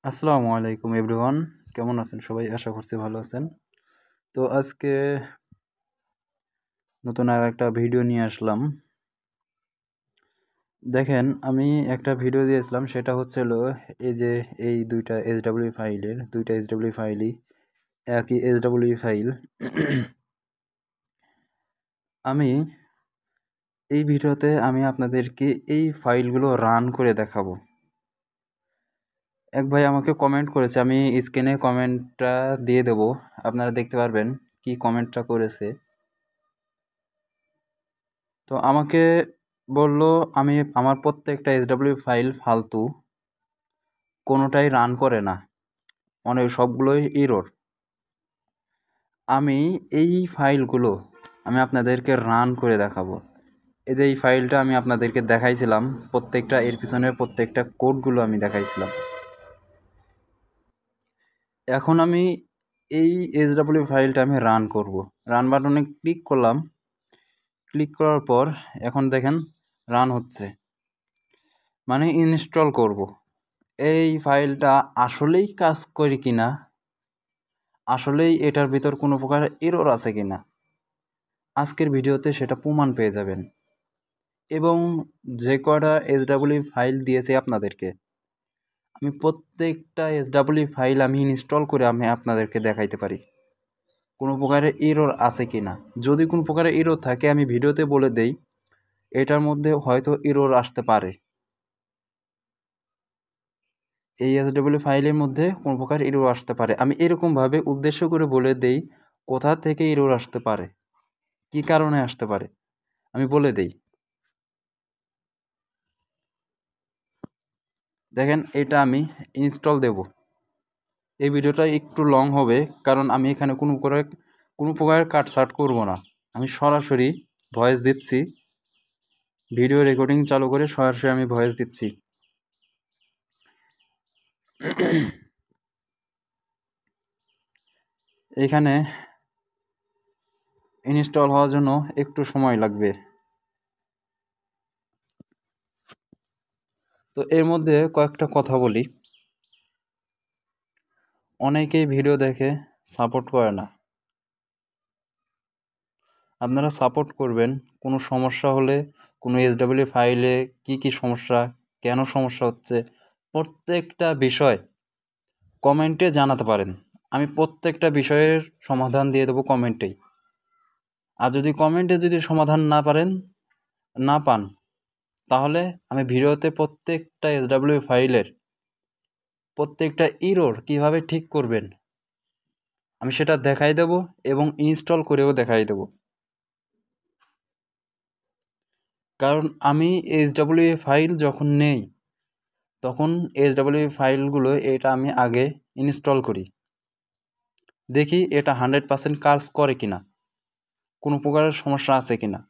আসসালামু আলাইকুম এভরিওয়ান, কেমন আছেন সবাই? আশা করছি ভালো আছেন। তো আজকে নতুন আর একটা ভিডিও নিয়ে আসলাম। দেখেন, আমি একটা ভিডিও দিয়েছিলাম, সেটা হচ্ছিল এই যে এই দুইটা এইচডব্লিউ ফাইলই একই এইচডব্লিউ ফাইল। আমি এই ভিডিওতে আমি আপনাদেরকে এই ফাইলগুলো রান করে দেখাবো। এক ভাই আমাকে কমেন্ট করেছে, আমি স্ক্রিনে কমেন্টটা দিয়ে দেব, আপনারা দেখতে পারবেন কি কমেন্টটা করেছে। তো আমাকে বলল আমি আমার প্রত্যেকটা এইচডব্লিউ ফাইল ফালতু, কোনোটাই রান করে না, অনেক সবগুলোই এরর। আমি এই ফাইলগুলো আমি আপনাদেরকে রান করে দেখাবো। এই যে এই ফাইলটা আমি আপনাদেরকে দেখাইছিলাম, প্রত্যেকটা এর পিছনে প্রত্যেকটা কোডগুলো আমি দেখাইছিলাম। এখন আমি এই এইচডব্লিউ ফাইলটা আমি রান করব। রান বাটনে ক্লিক করলাম। ক্লিক করার পর এখন দেখেন রান হচ্ছে, মানে ইনস্টল করব। এই ফাইলটা আসলেই কাজ করে কিনা, আসলেই এটার ভিতর কোনো প্রকার এরর আছে কিনা, আজকের ভিডিওতে সেটা প্রমাণ পেয়ে যাবেন। এবং যে কটা এইচডব্লিউ ফাইল দিয়েছে আপনাদেরকে, আমি প্রত্যেকটা এইচডব্লিউ ফাইল আমি ইনস্টল করে আমি আপনাদেরকে দেখাইতে পারি কোনো প্রকারের এরর আছে কিনা। যদি কোনো প্রকারের এরর থাকে আমি ভিডিওতে বলে দেই, এটার মধ্যে হয়তো এরর আসতে পারে, এই এইচডব্লিউ ফাইলের মধ্যে কোনো প্রকার এরর আসতে পারে। আমি এরকমভাবে উদ্দেশ্য করে বলে দেই কোথা থেকে এরর আসতে পারে, কী কারণে আসতে পারে, আমি বলে দেই। দেখেন, এটা আমি ইনস্টল দেব। এই ভিডিওটা একটু লং হবে, কারণ আমি এখানে কোনো প্রকার কাটছাট করব না। আমি সরাসরি ভয়েস দিচ্ছি, ভিডিও রেকর্ডিং চালু করে সরাসরি আমি ভয়েস দিচ্ছি। এখানে ইনস্টল হওয়ার জন্য একটু সময় লাগবে। তো এর মধ্যে কয়েকটা কথা বলি। অনেকেই ভিডিও দেখে সাপোর্ট করে না, আপনারা সাপোর্ট করবেন। কোনো সমস্যা হলে, কোনো এইচডব্লিউ ফাইলে কি সমস্যা, কেন সমস্যা হচ্ছে, প্রত্যেকটা বিষয় কমেন্টে জানাতে পারেন। আমি প্রত্যেকটা বিষয়ের সমাধান দিয়ে দেবো কমেন্টেই। আর যদি কমেন্টে সমাধান না পান, তাহলে আমি ভিডিওতে প্রত্যেকটা এইচডব্লিউ ফাইলের প্রত্যেকটা এরর কীভাবে ঠিক করবেন আমি সেটা দেখাই দেব, এবং ইনস্টল করেও দেখাই দেব। কারণ আমি এইচডব্লিউ ফাইল যখন নেই, তখন এইচডব্লিউ ফাইলগুলো এটা আমি আগে ইনস্টল করি, দেখি এটা 100% কাজ করে কিনা, কোনো প্রকারের সমস্যা আছে কিনা,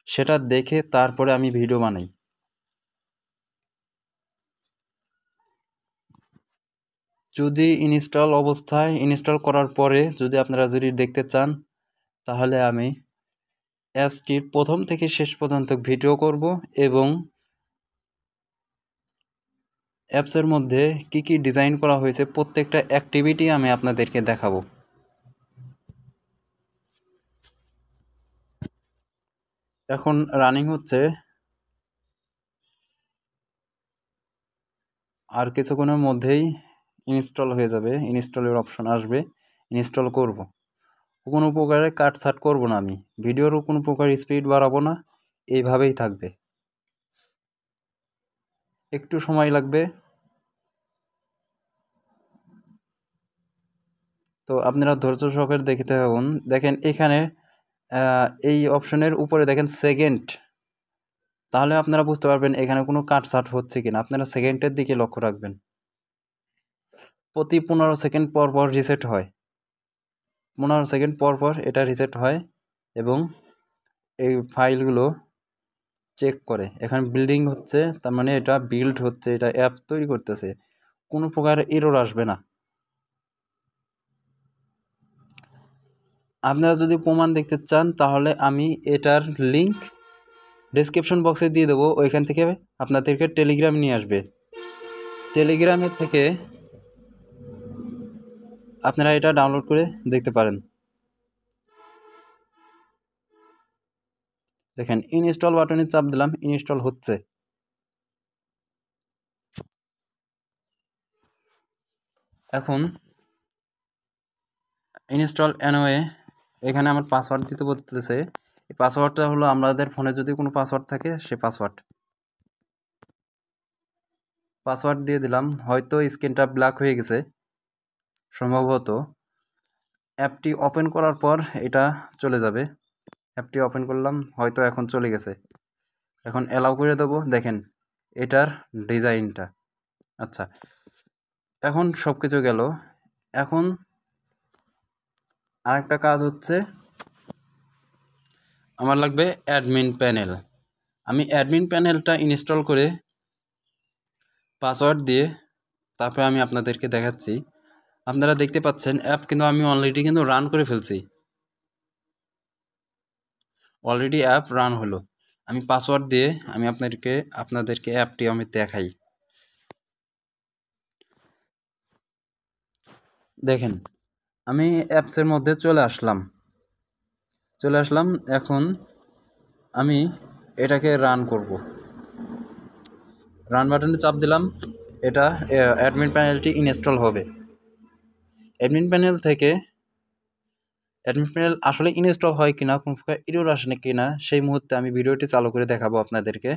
সেটা দেখে তারপরে আমি ভিডিও বানাই। যদি ইনস্টল করার পরে আপনারা দেখতে চান, তাহলে আমি অ্যাপসটির প্রথম থেকে শেষ পর্যন্ত ভিডিও করব, এবং অ্যাপসের মধ্যে কি ডিজাইন করা হয়েছে প্রত্যেকটা অ্যাক্টিভিটি আমি আপনাদেরকে দেখাবো। এখন রানিং হচ্ছে, আর কিছুক্ষণের মধ্যেই ইনস্টল হয়ে যাবে, ইনস্টলের অপশন আসবে, ইনস্টল করব। কোনো প্রকারে কাটছাট করব না, আমি ভিডিওরও কোনো প্রকার স্পিড বাড়াবো না, এইভাবেই থাকবে। একটু সময় লাগবে, তো আপনারা ধৈর্য সহকারে দেখতে থাকুন। দেখেন এখানে এই অপশনের উপরে দেখেন সেকেন্ড, তাহলে আপনারা বুঝতে পারবেন এখানে কোনো কাটছাট হচ্ছে কিনা। আপনারা সেকেন্ডের দিকে লক্ষ্য রাখবেন। প্রতি 15 সেকেন্ড পর পর রিসেট হয়, 15 সেকেন্ড পর পর এটা রিসেট হয়, এবং এই ফাইলগুলো চেক করে। এখানে বিল্ডিং হচ্ছে, তার মানে এটা বিল্ড হচ্ছে, এটা অ্যাপ তৈরি করতেছে, কোনো প্রকার এরর আসবে না। আপনারা যদি প্রমাণ দেখতে চান, তাহলে আমি এটার লিঙ্ক ডেসক্রিপশন বক্সে দিয়ে দেবো, ওইখান থেকে আপনাদেরকে টেলিগ্রাম নিয়ে আসবে। টেলিগ্রামের থেকে আপনারা এটা ডাউনলোড করে দেখতে পারেন। দেখেন ইনস্টল বাটনে চাপ দিলাম, ইনস্টল হচ্ছে। এখন ইনস্টল অ্যানওয়ে, এখানে আমার পাসওয়ার্ড দিতে বলতেছে। এই পাসওয়ার্ডটা হলো আমাদের ফোনে যদি কোনো পাসওয়ার্ড থাকে সে পাসওয়ার্ড দিয়ে দিলাম। হয়তো স্ক্রিনটা ব্ল্যাক হয়ে গেছে সম্ভবত। অ্যাপটি ওপেন করার পর এটা চলে যাবে। অ্যাপটি ওপেন করলাম, হয়তো এখন চলে গেছে। এখন অ্যালাউ করে দেবো। দেখেন এটার ডিজাইনটা। আচ্ছা, এখন সব কিছু গেল। এখন আরেকটা কাজ হচ্ছে, আমার লাগবে অ্যাডমিন প্যানেল। আমি অ্যাডমিন প্যানেলটা ইনস্টল করে পাসওয়ার্ড দিয়ে তারপরে আমি আপনাদেরকে দেখাচ্ছি। আপনারা দেখতে পাচ্ছেন অ্যাপ কিন্তু আমি অলরেডি কিন্তু রান করে ফেলছি। অলরেডি অ্যাপ রান হলো। আমি পাসওয়ার্ড দিয়ে আমি আপনাদেরকে অ্যাপটি আমি দেখাই। দেখেন আমি অ্যাপসের মধ্যে চলে আসলাম। এখন আমি এটাকে রান করব। রান বাটনে চাপ দিলাম। এটা অ্যাডমিন প্যানেলটি ইনস্টল হবে। অ্যাডমিন প্যানেল আসলে ইনস্টল হয় কিনা, কোন প্রকার এরর আসে কিনা, সেই মুহূর্তে আমি ভিডিওটি চালু করে দেখাবো আপনাদেরকে।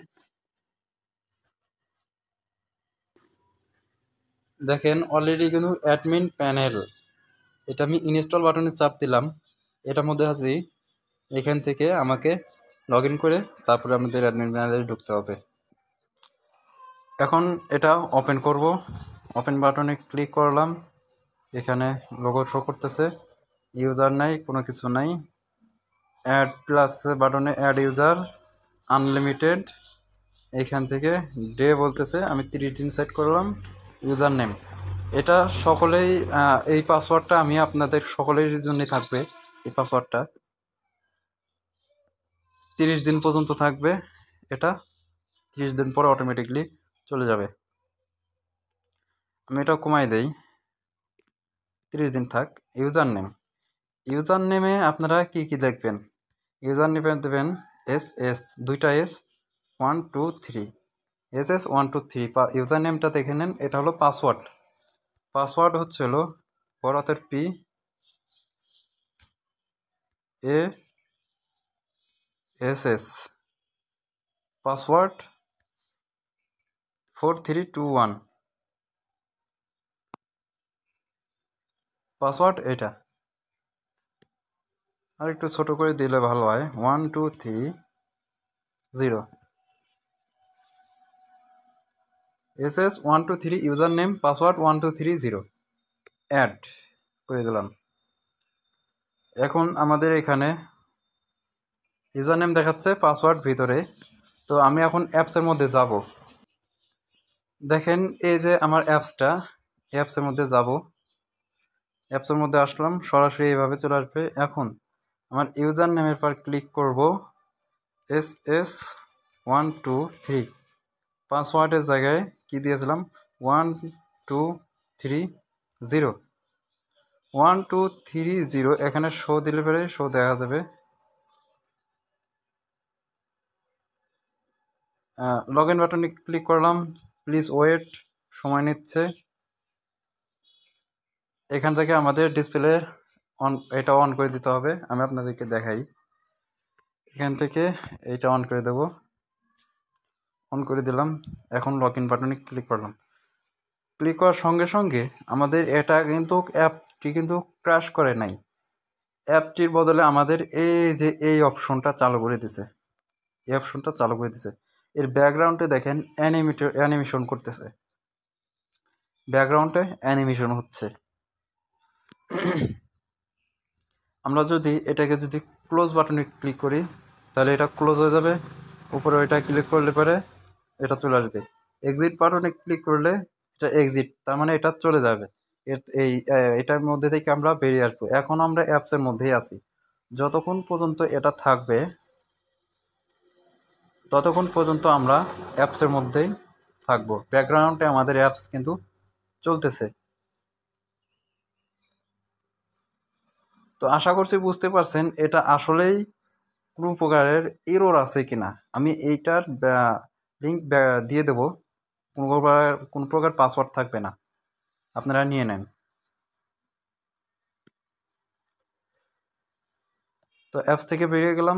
দেখেন অলরেডি কিন্তু অ্যাডমিন প্যানেল, এটা আমি ইনস্টল বাটনে চাপ দিলাম। এটার মধ্যে আছি। এখান থেকে আমাকে লগ ইন করে তারপরে আমাদের অ্যাডমিন প্যানেলে ঢুকতে হবে। এখন এটা ওপেন করব। ওপেন বাটনে ক্লিক করলাম। এখানে লোগো শো করতেছে, ইউজার নাই, কোনো কিছু নাই। অ্যাড প্লাস বাটনে অ্যাড ইউজার আনলিমিটেড, এইখান থেকে ডে বলতেছে, আমি 30 দিন সেট করলাম। ইউজার নেম, এটা সকলেই এই পাসওয়ার্ডটা আমি আপনাদের সকলের জন্যই থাকবে। এই পাসওয়ার্ডটা 30 দিন পর্যন্ত থাকবে। এটা 30 দিন পরে অটোমেটিকলি চলে যাবে। আমি এটা কমাই দেই, 30 দিন থাক। ইউজার নেমে আপনারা কি কি দেখবেন? ইউজার নেমে দেবেন এস, দুইটা এস, 1 2 3, এস 1 2 3। ইউজার নেমটা দেখে নেন। এটা হলো পাসওয়ার্ড হচ্ছে হলো বড় হাতের P A S, password 4321, password এটা। আর একটু ছোট করে দিলে ভালো হয়, 1 2 3 0, S 1 2 3, user name password 1 2 3 0, add করে দিলাম। এখন আমাদের এখানে ইউজার নেম দেখাচ্ছে, পাসওয়ার্ড ভিতরে। তো আমি এখন অ্যাপসের মধ্যে যাব। দেখেন এই যে আমার অ্যাপসের মধ্যে যাব। অ্যাপসের মধ্যে আসলাম, সরাসরি এইভাবে চলে আসবে। এখন আমার ইউজার নেমের পর ক্লিক করব, এস 1 2 3। পাসওয়ার্ডের জায়গায় কি দিয়েছিলাম, 1 2 3 0, 1 2 3 0। এখানে শো দিলে পরে শো দেখা যাবে। লগ ইন বাটনে ক্লিক করলাম, প্লিজ ওয়েট, সময় নিচ্ছে। এখান থেকে আমাদের ডিসপ্লে এটা অন করে দিতে হবে। আমি আপনাদেরকে দেখাই। এখান থেকে এটা অন করে দেব, অন করে দিলাম। এখন লগ ইন বাটনে ক্লিক করলাম। ক্লিক করার সঙ্গে সঙ্গে আমাদের এটা কিন্তু অ্যাপটি কিন্তু ক্র্যাশ করে নাই। অ্যাপটির বদলে আমাদের এই অপশনটা চালু করে দিছে। এই অপশনটা চালু করে দিছে। এর ব্যাকগ্রাউন্ডে দেখেন অ্যানিমেশন করতেছে, ব্যাকগ্রাউন্ডে অ্যানিমেশন হচ্ছে। আমরা যদি এটাকে ক্লোজ বাটনে ক্লিক করি তাহলে এটা ক্লোজ হয়ে যাবে। উপরে ওইটা ক্লিক করলে পরে এটা চলে আসবে। এক্সিট বাটনে ক্লিক করলে এটা এক্সিট, তার মানে এটা চলে যাবে। এটার মধ্যে থেকে আমরা বেরিয়ে আসবো। এখন আমরা অ্যাপসের মধ্যেই আছি। যতক্ষণ পর্যন্ত এটা থাকবে ততক্ষণ পর্যন্ত আমরা অ্যাপসের মধ্যেই থাকবো। ব্যাকগ্রাউন্ডে আমাদের অ্যাপস কিন্তু চলতেছে। তো আশা করছি বুঝতে পারছেন এটা আসলেই কোনো প্রকারের এরর আছে কিনা। আমি এইটার লিঙ্ক দিয়ে দেবো, কোনো প্রকার পাসওয়ার্ড থাকবে না, আপনারা নিয়ে নেন। তো অ্যাপস থেকে বেরিয়ে গেলাম।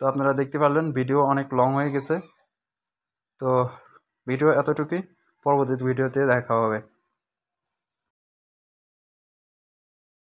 তো আপনারা দেখতে পারলেন ভিডিও অনেক লং হয়ে গেছে। তো ভিডিও এতটুকুই, পরবর্তী ভিডিওতে দেখা হবে।